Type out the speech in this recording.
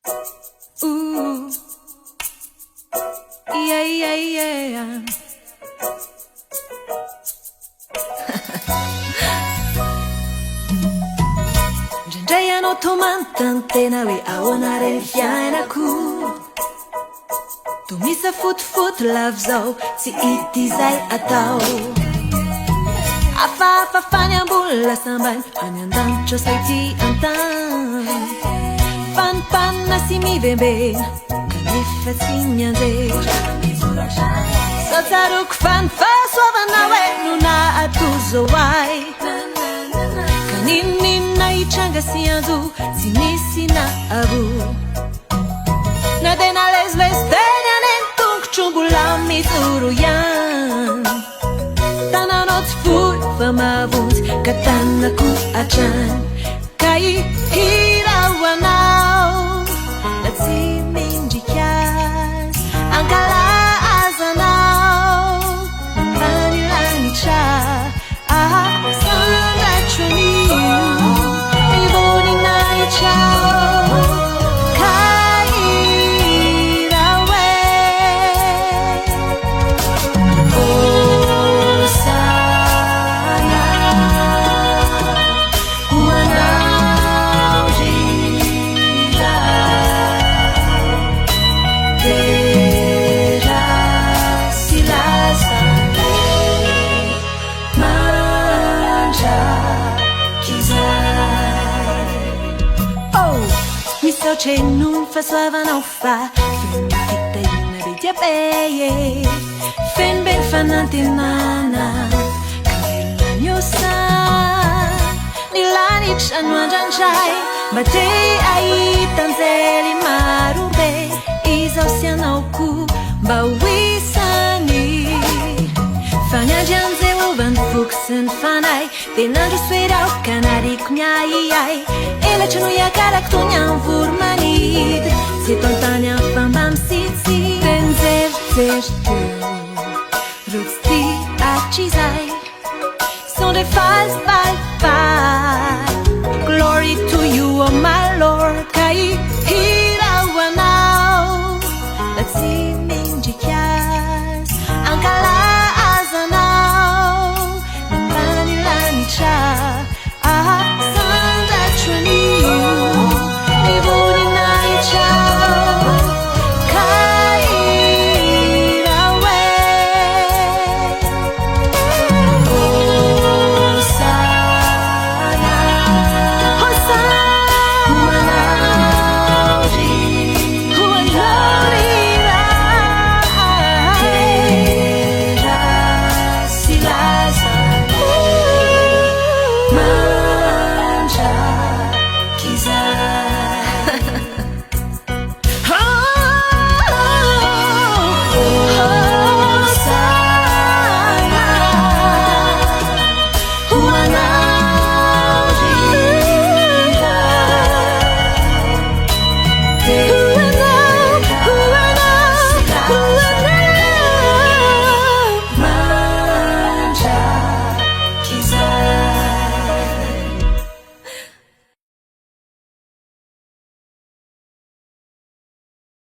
Ooh, yeah, yeah, yeah. Indraindray anao tô manontany tena hoe ahoana re ny fiainako. To misy fotifoty lavo zao tsy hita izay atao. Afafafany ambony lasa ambany any an-danitra saity an-tany. Fanipanina sy mivembena kanefa tsy mianjera. Sao tsaroko fanifahasoavana hoe no nahatozo ahy. Kaninina hitranga sy anjo tsy nisy na avo. Na tena lesilesy teny any an-tongotro mbola mitoro ihany. Tananao tsy fohy fa mahavonjy ka tanako hatrany. Ka hihira ho anao na tsy mindrika azy ankalazanao ambany lanitra. Sandratroni ivoninahitra ka hira hoe Hosana ho anao rira vera sy lazare mandrakizay. Oh, misaotra eno ny fahasoavanao fa feno fitahina be diabe. Feno be ny fanantenana ka velona miosa ny lanitra no andrandray. Mba te ahita anjely maro be izao sy anao koa mba ho isany. Fagnaindry an'Jehovah ny voky sy ny fanahy dia nandro soerao ka nariko miahiahy. Elatra no iakarako toy ny amin'ny voro-manidy tsy eto an-tany amin'ny famba misitsy. Renjerijery teo ro tsy tia hatrizay sont des false bye. Glory to you, oh my Lord.